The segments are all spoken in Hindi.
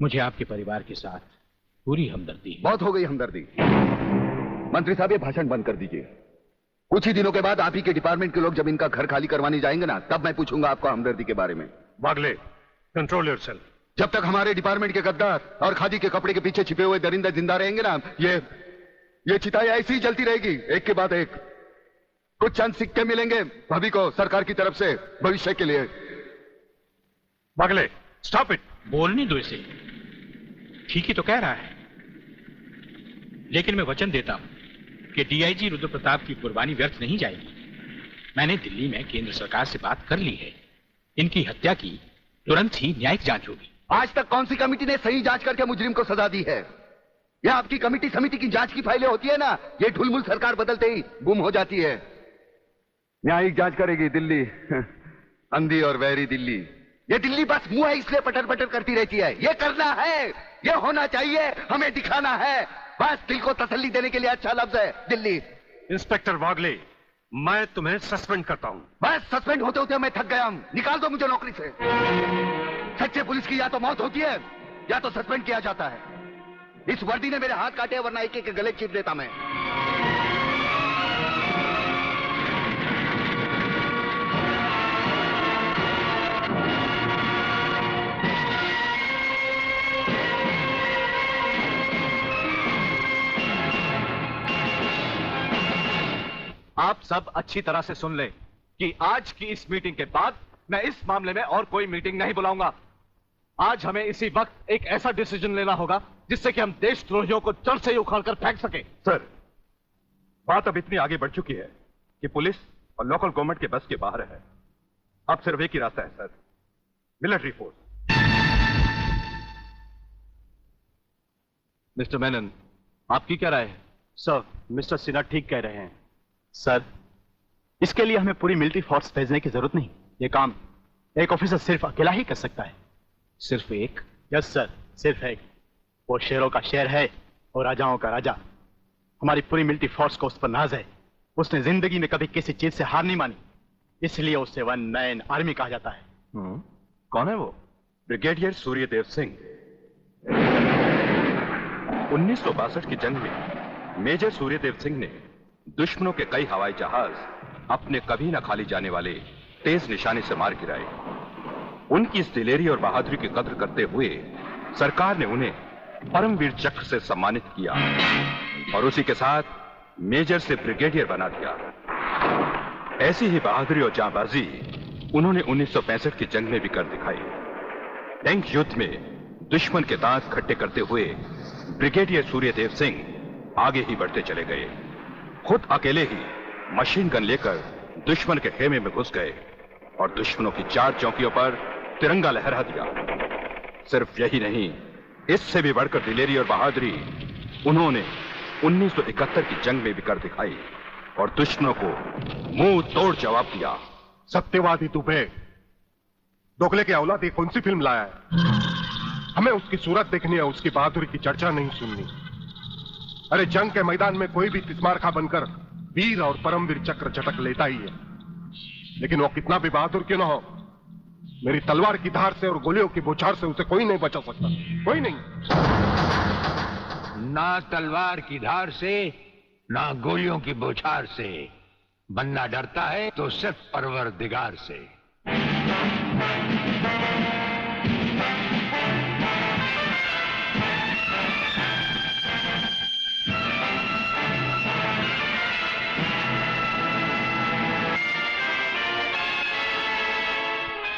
मुझे आपके परिवार के साथ पूरी हमदर्दी है। बहुत हो गई हमदर्दी। मंत्री साहब, ये भाषण बंद कर दीजिए। कुछ ही दिनों के बाद आप ही के डिपार्टमेंट के लोग जब इनका घर खाली करवाने जाएंगे ना, तब मैं पूछूंगा आपको हमदर्दी के बारे में। Bagle, control yourself. जब तक हमारे डिपार्टमेंट के गद्दार और खादी के कपड़े के पीछे छिपे हुए दरिंदे जिंदा रहेंगे ना, ये चिताएं ऐसी ही जलती रहेगी, एक के बाद एक। कुछ चंद सिक्के मिलेंगे भाभी को सरकार की तरफ से भविष्य के लिए। Bagle, stop it. बोलने दो इसे। ठीक ही तो कह रहा है, लेकिन मैं वचन देता हूं कि डीआईजी रुद्र प्रताप की कुर्बानी व्यर्थ नहीं जाएगी। मैंने दिल्ली में केंद्र सरकार से बात कर ली है। इनकी हत्या की तुरंत ही न्यायिक जांच होगी। आज तक कौन सी कमेटी ने सही जांच करके मुजरिम को सजा दी है? यह आपकी कमेटी समिति की जांच की फाइलें होती है ना, ये ढुलमुल सरकार बदलते ही गुम हो जाती है। न्यायिक जांच करेगी दिल्ली, अंधी और वैरी दिल्ली। ये दिल्ली बस मुंह है इसलिए पटर पटर करती रहती है। ये करना है, ये होना चाहिए, हमें दिखाना है। बस दिल को तसल्ली देने के लिए अच्छा लफ्ज है दिल्ली। इंस्पेक्टर वागले, मैं तुम्हें सस्पेंड करता हूं। बस सस्पेंड होते होते मैं थक गया हूं। निकाल दो मुझे नौकरी से। सच्चे पुलिस की या तो मौत होती है या तो सस्पेंड किया जाता है। इस वर्दी ने मेरे हाथ काटे, वरना एक एक गले चीर देता मैं। आप सब अच्छी तरह से सुन लें कि आज की इस मीटिंग के बाद मैं इस मामले में और कोई मीटिंग नहीं बुलाऊंगा। आज हमें इसी वक्त एक ऐसा डिसीजन लेना होगा जिससे कि हम देशद्रोहियों को जड़ से ही उखाड़कर फेंक सके। सर, बात अब इतनी आगे बढ़ चुकी है कि पुलिस और लोकल गवर्नमेंट के बस के बाहर है। अब सिर्फ एक ही रास्ता है sir, military force. Mister Menon, आपकी क्या राय है? सर, मिस्टर सिन्हा ठीक कह रहे हैं। सर, इसके लिए हमें पूरी मिलिट्री फोर्स भेजने की जरूरत नहीं। ये काम एक ऑफिसर सिर्फ अकेला ही कर सकता है। सिर्फ एक? यस सर, सिर्फ एक। वो शेरों का शेर है और राजाओं का राजा। हमारी पूरी मिलिट्री फोर्स को उस पर नाज है। उसने जिंदगी में कभी किसी चीज से हार नहीं मानी, इसलिए उसे वन मैन आर्मी कहा जाता है। कौन है वो? ब्रिगेडियर सूर्यदेव सिंह। 1962 की जंग में मेजर सूर्यदेव सिंह ने दुश्मनों के कई हवाई जहाज अपने कभी न खाली जाने वाले तेज निशाने से मार गिराए। उनकी इस दिलेरी और बहादुरी की कद्र करते हुए सरकार ने उन्हें परमवीर चक्र से सम्मानित किया और उसी के साथ मेजर से ब्रिगेडियर बना दिया। ऐसी ही बहादुरी और जांबाजी उन्होंने 1965 की जंग में भी कर दिखाई। टैंक युद्ध में दुश्मन के दांत खट्टे करते हुए ब्रिगेडियर सूर्यदेव सिंह आगे ही बढ़ते चले गए। खुद अकेले ही मशीन गन लेकर दुश्मन के खेमे में घुस गए और दुश्मनों की 4 चौकियों पर तिरंगा लहरा दिया। सिर्फ यही नहीं, इससे भी बढ़कर दिलेरी और बहादुरी उन्होंने 1971 की जंग में भी कर दिखाई और दुश्मनों को मुंह तोड़ जवाब दिया। सत्यवादी तू बे, दोगले के औलाद ये कौन सी फिल्म लाया है? हमें उसकी सूरत देखनी है, उसकी बहादुरी की चर्चा नहीं सुननी। अरे जंग के मैदान में कोई भी तिस्मारखा बनकर वीर और परमवीर चक्र झटक लेता ही है, लेकिन वो कितना भी बहादुर क्यों ना हो, मेरी तलवार की धार से और गोलियों की बौछार से उसे कोई नहीं बचा सकता। कोई नहीं। ना तलवार की धार से, ना गोलियों की बौछार से। बनना डरता है तो सिर्फ परवरदिगार से।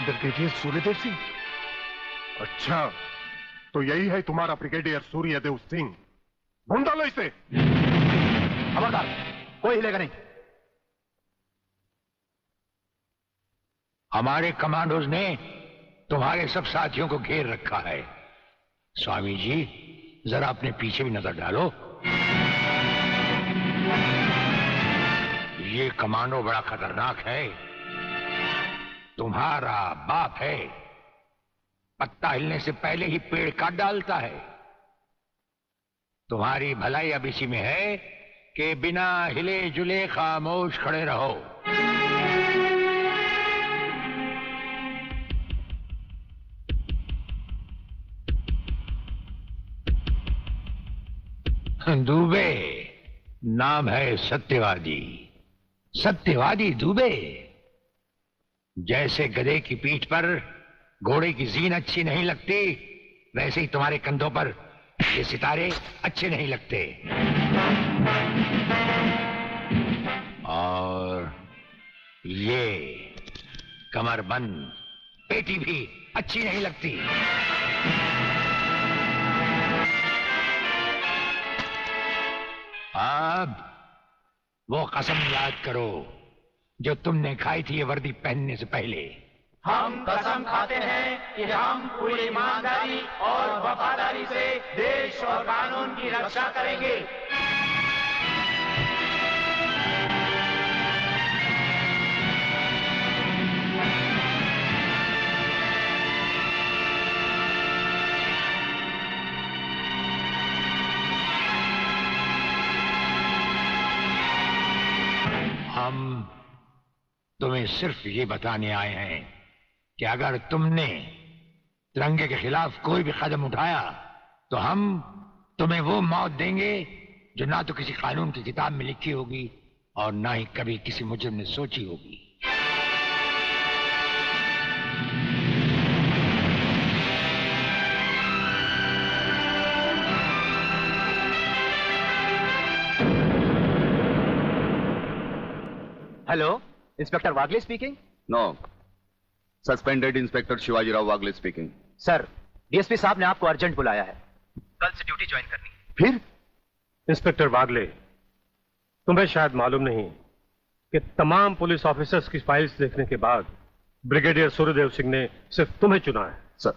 ब्रिगेडियर सूर्यदेव सिंह? अच्छा, तो यही है तुम्हारा ब्रिगेडियर सूर्यदेव सिंह। ढूंढ डालो इसे। खबरदार, कोई हिलेगा नहीं। हमारे कमांडोज ने तुम्हारे सब साथियों को घेर रखा है। स्वामी जी, जरा अपने पीछे भी नजर डालो। ये कमांडो बड़ा खतरनाक है। तुम्हारा बाप है, पत्ता हिलने से पहले ही पेड़ काट डालता है। तुम्हारी भलाई अब इसी में है कि बिना हिले जुले खामोश खड़े रहो। दुबे नाम है सत्यवादी। सत्यवादी दुबे। जैसे गधे की पीठ पर घोड़े की जीन अच्छी नहीं लगती, वैसे ही तुम्हारे कंधों पर ये सितारे अच्छे नहीं लगते। और ये कमरबंद पेटी भी अच्छी नहीं लगती। अब वो कसम याद करो जो तुमने खाई थी ये वर्दी पहनने से पहले। हम कसम खाते हैं कि हम पूरी ईमानदारी और वफादारी से देश और कानून की रक्षा करेंगे। हम तुम्हें सिर्फ ये बताने आए हैं कि अगर तुमने तिरंगे के खिलाफ कोई भी कदम उठाया तो हम तुम्हें वो मौत देंगे जो ना तो किसी कानून की किताब में लिखी होगी और ना ही कभी किसी मुजरिम ने सोची होगी। Hello, inspector Wagle speaking. No, suspended inspector Shivaji Rao Wagle speaking. Sir, DSP साहब ने आपको अर्जेंट बुलाया है, कल से ड्यूटी ज्वाइन करनी। फिर इंस्पेक्टर वागले, तुम्हें शायद मालूम नहीं कि तमाम पुलिस ऑफिसर्स की फाइल्स देखने के बाद ब्रिगेडियर सूर्यदेव सिंह ने सिर्फ तुम्हें चुना है। सर,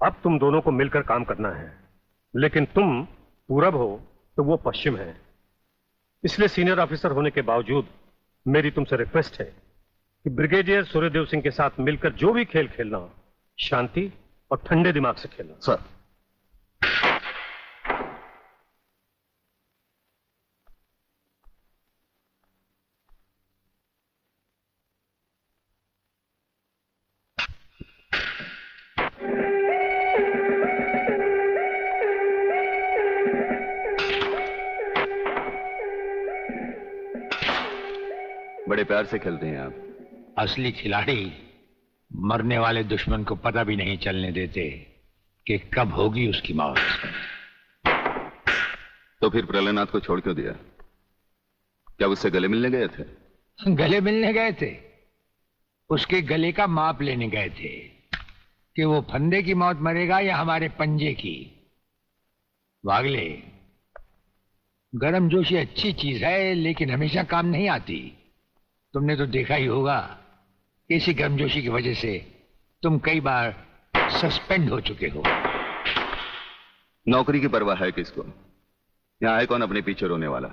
अब तुम दोनों को मिलकर काम करना है, लेकिन तुम पूरब हो तो वो पश्चिम है। इसलिए सीनियर ऑफिसर होने के बावजूद मेरी तुमसे रिक्वेस्ट है कि ब्रिगेडियर सूर्यदेव सिंह के साथ मिलकर जो भी खेल खेलना, शांति और ठंडे दिमाग से खेलना। सर। बड़े प्यार से खेलते हैं आप। असली खिलाड़ी मरने वाले दुश्मन को पता भी नहीं चलने देते कि कब होगी उसकी मौत। तो फिर प्रलयनाथ को छोड़ क्यों दिया? क्या उससे गले मिलने गए थे? गले मिलने गए थे, उसके गले का माप लेने गए थे कि वो फंदे की मौत मरेगा या हमारे पंजे की। वागले, गर्मजोशी अच्छी चीज है लेकिन हमेशा काम नहीं आती। तुमने तो देखा ही होगा, इसी गर्मजोशी की वजह से तुम कई बार सस्पेंड हो चुके हो। नौकरी की परवाह है किसको? यहां है कौन अपने पीछे रोने वाला?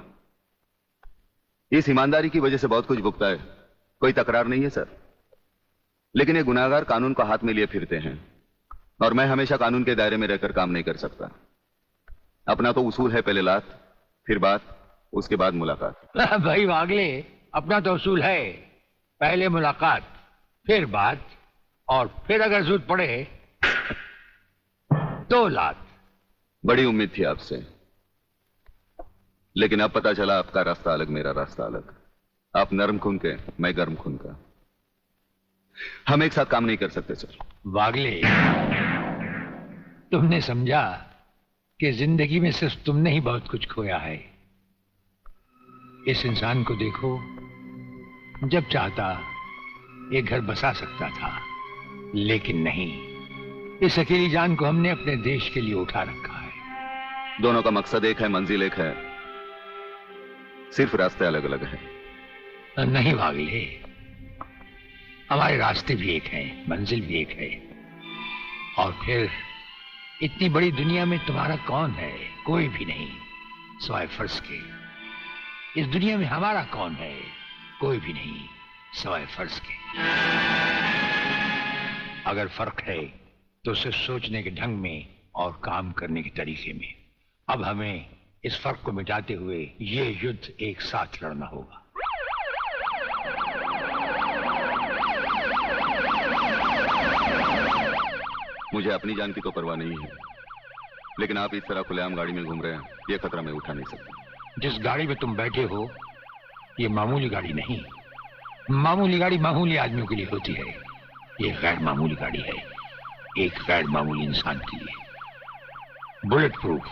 इस ईमानदारी की वजह से बहुत कुछ भुगता है, कोई तकरार नहीं है सर। लेकिन ये गुनाहगार कानून को हाथ में लिए फिरते हैं और मैं हमेशा कानून के दायरे में रहकर काम नहीं कर सकता। अपना तो उसूल है, पहले लात फिर बात, उसके बाद मुलाकात। भाई वागले, अपना तो उसूल है, पहले मुलाकात फिर बात और फिर अगर जरूरत पड़े तो लात। बड़ी उम्मीद थी आपसे, लेकिन अब पता चला आपका रास्ता अलग, मेरा रास्ता अलग। आप नरम खून के, मैं गर्म खून का। हम एक साथ काम नहीं कर सकते सर। वागले, तुमने समझा कि जिंदगी में सिर्फ तुमने ही बहुत कुछ खोया है। इस इंसान को देखो, जब चाहता एक घर बसा सकता था, लेकिन नहीं, इस अकेली जान को हमने अपने देश के लिए उठा रखा है। दोनों का मकसद एक है, मंजिल एक है, सिर्फ रास्ते अलग अलग हैं। नहीं वागले, हमारे रास्ते भी एक हैं, मंजिल भी एक है। और फिर इतनी बड़ी दुनिया में तुम्हारा कौन है? कोई भी नहीं, सिवाय फर्ज के। इस दुनिया में हमारा कौन है? कोई भी नहीं, सिवाय फर्ज के। अगर फर्क है तो सिर्फ सोचने के ढंग में और काम करने के तरीके में। अब हमें इस फर्क को मिटाते हुए ये युद्ध एक साथ लड़ना होगा। मुझे अपनी जान की तो परवाह नहीं है, लेकिन आप इस तरह खुलेआम गाड़ी में घूम रहे हैं, ये खतरा मैं उठा नहीं सकता। जिस गाड़ी में तुम बैठे हो ये मामूली गाड़ी नहीं। मामूली गाड़ी मामूली आदमियों के लिए होती है, ये गैर मामूली गाड़ी है, एक गैर मामूली इंसान के लिए। बुलेट प्रूफ,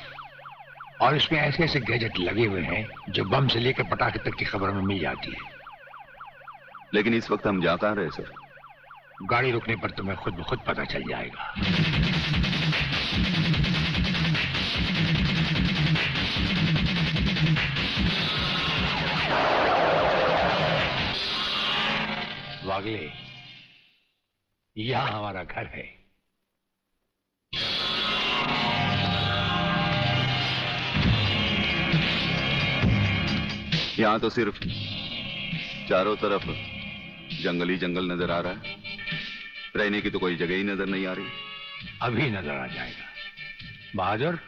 और इसमें ऐसे ऐसे गैजेट लगे हुए हैं जो बम से लेकर पटाखे तक की खबर में मिल जाती है। लेकिन इस वक्त हम जा कहां रहे सर? गाड़ी रुकने पर तुम्हें खुद ब खुद पता चल जाएगा। वागले, यहां हमारा घर है। यहां तो सिर्फ चारों तरफ जंगल ही जंगल नजर आ रहा है, रहने की तो कोई जगह ही नजर नहीं आ रही। अभी नजर आ जाएगा बहादुर।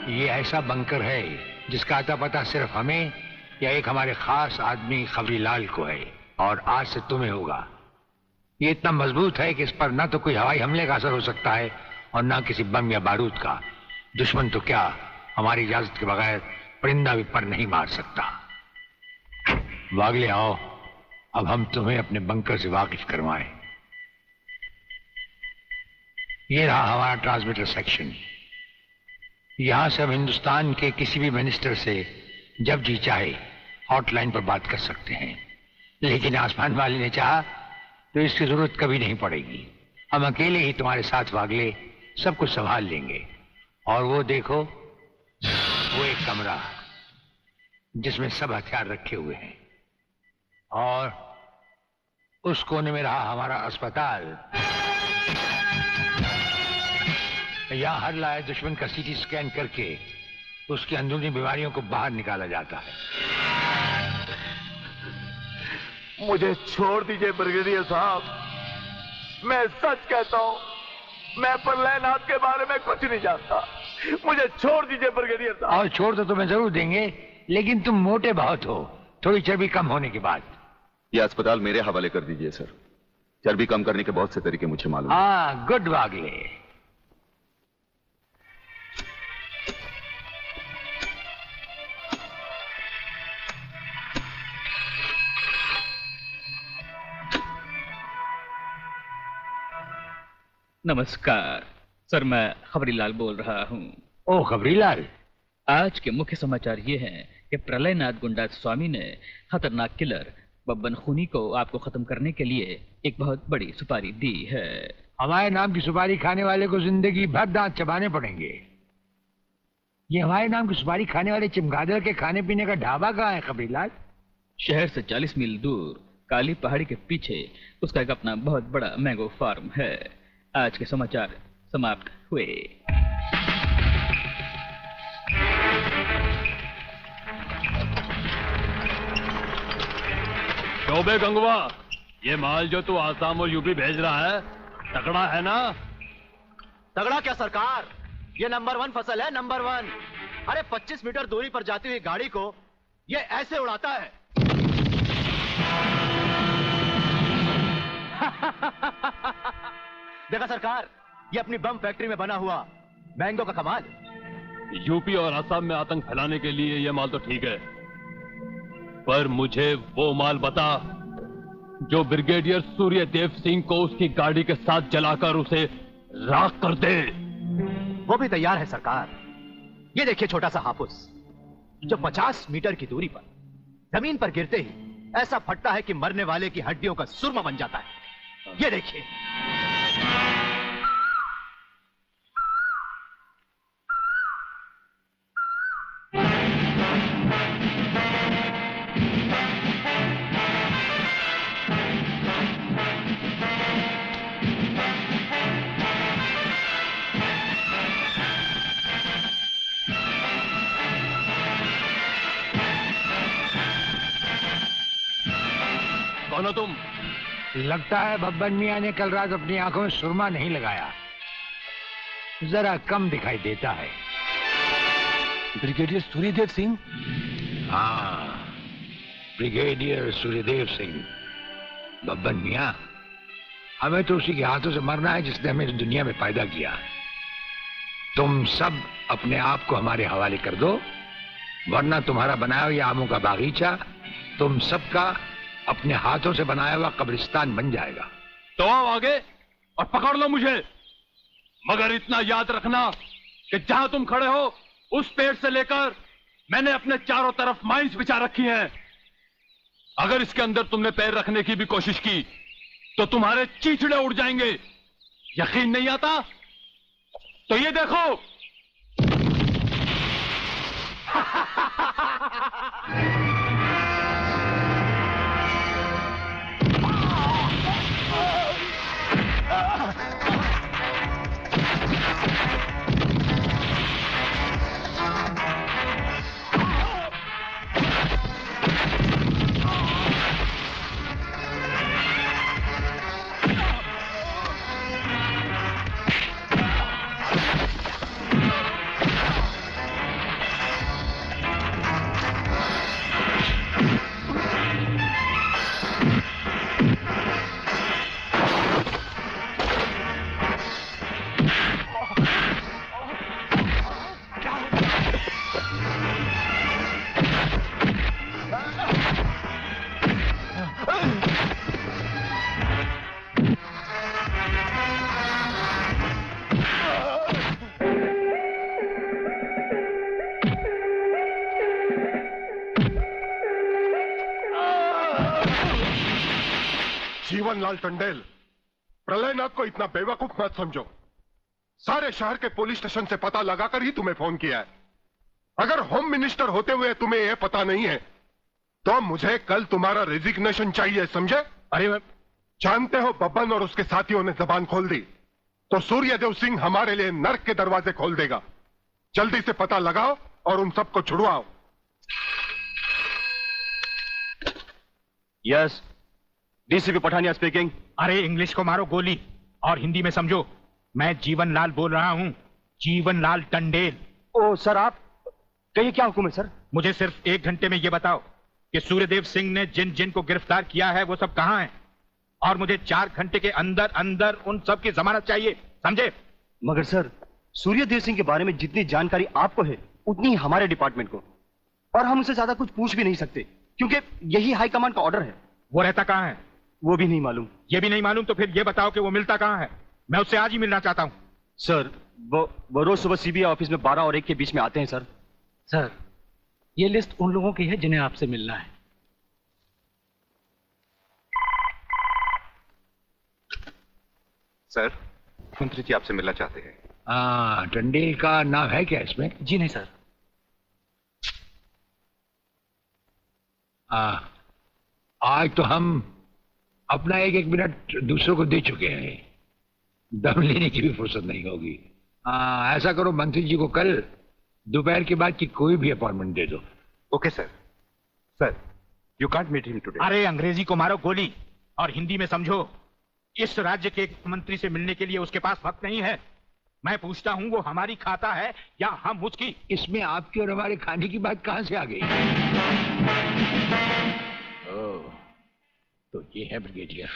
ये ऐसा बंकर है जिसका अता पता सिर्फ हमें या एक हमारे खास आदमी खबरीलाल को है, और आज से तुम्हें होगा। ये इतना मजबूत है कि इस पर ना तो कोई हवाई हमले का असर हो सकता है और ना किसी बम या बारूद का। दुश्मन तो क्या हमारी इजाजत के बगैर परिंदा भी पर नहीं मार सकता। वागले आओ, अब हम तुम्हें अपने बंकर से वाकिफ करवाएं। ये रहा हमारा ट्रांसमीटर सेक्शन। यहां से हम हिंदुस्तान के किसी भी मिनिस्टर से जब जी चाहे हॉटलाइन पर बात कर सकते हैं, लेकिन आसमान वाले ने चाहा तो इसकी जरूरत कभी नहीं पड़ेगी। हम अकेले ही तुम्हारे साथ वागले सब कुछ संभाल लेंगे। और वो देखो, वो एक कमरा जिसमें सब हथियार रखे हुए हैं, और उस कोने में रहा हमारा अस्पताल। यहाँ हर लाए दुश्मन का सीटी स्कैन करके उसकी अंदरूनी बीमारियों को बाहर निकाला जाता है। मुझे छोड़ दीजिए ब्रिगेडियर साहब, मैं सच कहता हूं, मैं प्रलयनाथ के बारे में कुछ नहीं जानता। मुझे छोड़ दीजिए ब्रिगेडियर साहब। और छोड़ तो तुम्हें जरूर देंगे, लेकिन तुम मोटे बहुत हो, थोड़ी चर्बी कम होने के बाद। ये अस्पताल मेरे हवाले कर दीजिए सर। चर्बी कम करने के बहुत से तरीके मुझे मालूम है। हाँ, गुड वागले। नमस्कार सर, मैं खबरीलाल बोल रहा हूँ। ओ खबरीलाल, आज के मुख्य समाचार ये हैं कि प्रलयनाथ गुंडा स्वामी ने खतरनाक किलर बब्बन खूनी को आपको खत्म करने के लिए एक बहुत बड़ी सुपारी दी है। हमारे नाम की सुपारी खाने वाले को जिंदगी भर दांत चबाने पड़ेंगे। ये हमारे नाम की सुपारी खाने वाले चमगादड़ के खाने पीने का ढाबा कहाँ है खबरीलाल? शहर से 40 मील दूर काली पहाड़ी के पीछे उसका एक अपना बहुत बड़ा मैंगो फार्म है। आज के समाचार समाप्त हुए। शोबे गंगवा, ये माल जो तू आसाम और यूपी भेज रहा है तगड़ा है ना? तगड़ा क्या सरकार, ये नंबर 1 फसल है, नंबर 1। अरे 25 मीटर दूरी पर जाती हुई गाड़ी को ये ऐसे उड़ाता है। देखा सरकार, ये अपनी बम फैक्ट्री में बना हुआ मैंगो का कमाल। यूपी और असम में आतंक फैलाने के लिए ये माल तो ठीक है, पर मुझे वो माल बता जो ब्रिगेडियर सूर्यदेव सिंह को उसकी गाड़ी के साथ जलाकर उसे राख कर दे। वो भी तैयार है सरकार। ये देखिए छोटा सा हापुस जो 50 मीटर की दूरी पर जमीन पर गिरते ही ऐसा फटता है कि मरने वाले की हड्डियों का सुरमा बन जाता है। ये देखिए। कौन हो तुम? लगता है बब्बन मियां ने कल रात अपनी आंखों में सुरमा नहीं लगाया, जरा कम दिखाई देता है। ब्रिगेडियर सूर्यदेव सिंह? हाँ, ब्रिगेडियर सूर्यदेव सिंह। बब्बन मियां, हमें तो उसी के हाथों से मरना है जिसने हमें इस दुनिया में पैदा किया। तुम सब अपने आप को हमारे हवाले कर दो, वरना तुम्हारा बनाया हुआ आमों का बागीचा तुम सबका अपने हाथों से बनाया हुआ कब्रिस्तान बन जाएगा। तो आओ आगे और पकड़ लो मुझे, मगर इतना याद रखना कि जहां तुम खड़े हो उस पेड़ से लेकर मैंने अपने चारों तरफ माइंस बिछा रखी हैं। अगर इसके अंदर तुमने पैर रखने की भी कोशिश की तो तुम्हारे चीचड़े उड़ जाएंगे। यकीन नहीं आता तो ये देखो। जीवनलाल टंडेल, प्रलयनाथ को इतना बेवकूफ मत समझो। सारे शहर के पुलिस स्टेशन से पता लगाकर ही तुम्हें फोन किया है। अगर होम मिनिस्टर होते हुए तुम्हें यह पता नहीं है तो मुझे कल तुम्हारा रेजिग्नेशन चाहिए, समझे? अरे जानते हो, बब्बन और उसके साथियों ने जबान खोल दी तो सूर्यदेव सिंह हमारे लिए नर्क के दरवाजे खोल देगा। जल्दी से पता लगाओ और उन सबको छुड़वाओ। Yes, DCP Pathania speaking. अरे इंग्लिश को मारो गोली और हिंदी में समझो। मैं जीवनलाल बोल रहा हूं, जीवनलाल टंडेल। ओ सर, आप कहिए, क्या हुक्म है सर? मुझे सिर्फ 1 घंटे में यह बताओ कि सूर्यदेव सिंह ने जिन जिन को गिरफ्तार किया है वो सब कहां हैं, और मुझे 4 घंटे के अंदर अंदर उन सब की जमानत चाहिए, समझे? मगर सर, सूर्यदेव सिंह के बारे में जितनी जानकारी आपको है उतनी ही हमारे डिपार्टमेंट को, और हम उनसे ज्यादा कुछ पूछ भी नहीं सकते क्योंकि यही हाईकमांड का ऑर्डर है। वो रहता कहां है? वो भी नहीं मालूम। ये भी नहीं मालूम तो फिर ये बताओ कि वो मिलता कहां है? मैं उससे आज ही मिलना चाहता हूं। सर, वो रोज सुबह सीबीआई ऑफिस में 12 और 1 के बीच में आते हैं सर। सर, ये लिस्ट उन लोगों की है जिन्हें आपसे मिलना है। सर, मंत्री जी आपसे मिलना चाहते हैं। टंडेल का नाम है क्या इसमें? जी नहीं सर। आज तो हम अपना 1-1 मिनट दूसरों को दे चुके हैं, दम लेने की भी फुर्सत नहीं होगी। ऐसा करो, मंत्री जी को कल दोपहर के बाद की कोई भी अपॉइंटमेंट दे दो। Okay sir. Sir, you can't meet him today. अरे अंग्रेजी को मारो गोली और हिंदी में समझो। इस राज्य के मंत्री से मिलने के लिए उसके पास वक्त नहीं है। मैं पूछता हूं वो हमारी खाता है या हम उसकी? इसमें आपकी और हमारे खाने की बात कहां से आ गई? तो ये है ब्रिगेडियर।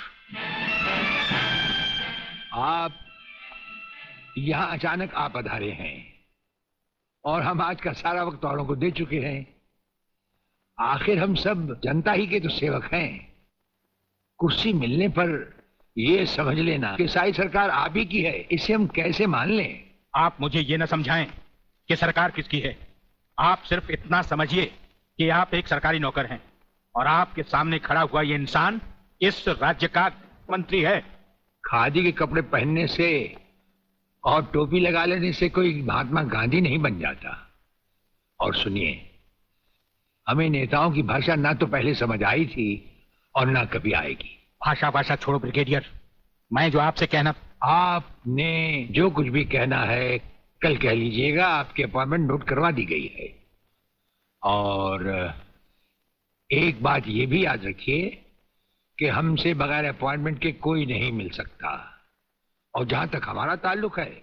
आप यहां अचानक आप पधारे हैं और हम आज का सारा वक्त औरों को दे चुके हैं। आखिर हम सब जनता ही के तो सेवक हैं। कुर्सी मिलने पर ये समझ लेना कि सारी सरकार आप ही की है, इसे हम कैसे मान लें? आप मुझे ये न समझाएं कि सरकार किसकी है। आप सिर्फ इतना समझिए कि आप एक सरकारी नौकर हैं और आपके सामने खड़ा हुआ ये इंसान इस राज्य का मंत्री है। खादी के कपड़े पहनने से और टोपी लगा लेने से कोई महात्मा गांधी नहीं बन जाता। और सुनिए, हमें नेताओं की भाषा ना तो पहले समझ आई थी और ना कभी आएगी। भाषा छोड़ो ब्रिगेडियर, मैं जो आपसे कहना। आपने जो कुछ भी कहना है कल कह लीजिएगा। आपकी अपॉइंटमेंट नोट करवा दी गई है। और एक बात ये भी याद रखिए कि हमसे बगैर अपॉइंटमेंट के कोई नहीं मिल सकता। और जहां तक हमारा ताल्लुक है,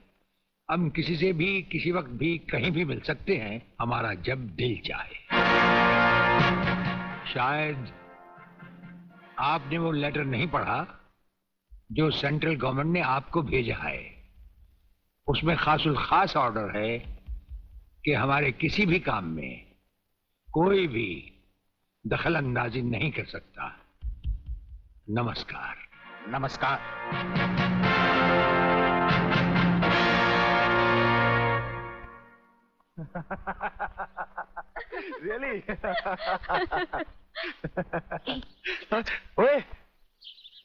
हम किसी से भी किसी वक्त भी कहीं भी मिल सकते हैं, हमारा जब दिल चाहे। शायद आपने वो लेटर नहीं पढ़ा जो सेंट्रल गवर्नमेंट ने आपको भेजा है। उसमें खासुल खास ऑर्डर है कि हमारे किसी भी काम में कोई भी दखल अंदाजी नहीं कर सकता। नमस्कार। नमस्कार। रियली? ओए,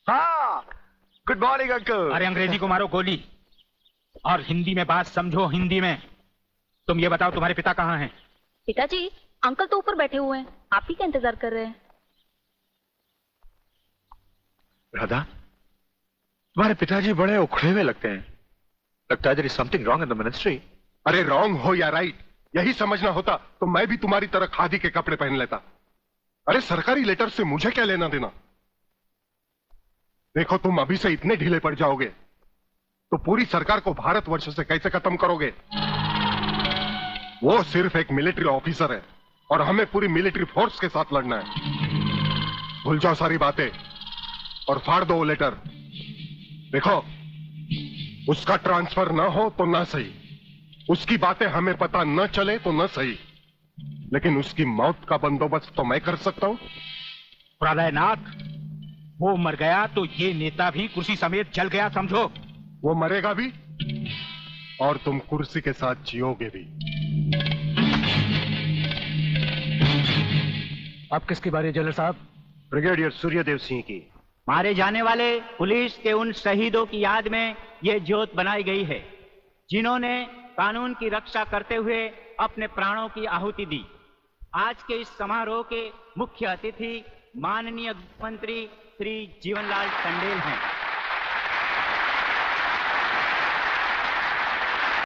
हाँ, गुड मॉर्निंग अंकल। अरे अंग्रेजी को मारो गोली और हिंदी में बात समझो। हिंदी में तुम ये बताओ, तुम्हारे पिता कहाँ हैं? पिताजी, अंकल तो ऊपर बैठे हुए हैं, आप ही का इंतजार कर रहे हैं। राधा, तुम्हारे पिताजी बड़े उखड़े हुए लगते हैं। लगता है there is something wrong in the ministry। अरे रॉन्ग हो या राइट, यही समझना होता तो मैं भी तुम्हारी तरह खादी के कपड़े पहन लेता। अरे सरकारी लेटर से मुझे क्या लेना देना। देखो, तुम अभी से इतने ढीले पड़ जाओगे तो पूरी सरकार को भारतवर्ष से कैसे खत्म करोगे? वो सिर्फ एक मिलिट्री ऑफिसर है और हमें पूरी मिलिट्री फोर्स के साथ लड़ना है। भूल जाओ सारी बातें और फाड़ दो वो लेटर। देखो, उसका ट्रांसफर ना हो तो ना सही, उसकी बातें हमें पता न चले तो न सही, लेकिन उसकी मौत का बंदोबस्त तो मैं कर सकता हूं। प्रलयनाथ, वो मर गया तो ये नेता भी कुर्सी समेत जल गया, समझो। वो मरेगा भी और तुम कुर्सी के साथ जियोगे भी। अब किसकी बारी है जनरल साहब? ब्रिगेडियर सूर्यदेव सिंह की। मारे जाने वाले पुलिस के उन शहीदों की याद में ये ज्योत बनाई गई है जिन्होंने कानून की रक्षा करते हुए अपने प्राणों की आहुति दी। आज के इस समारोह के मुख्य अतिथि माननीय मंत्री श्री जीवनलाल टंडेल हैं।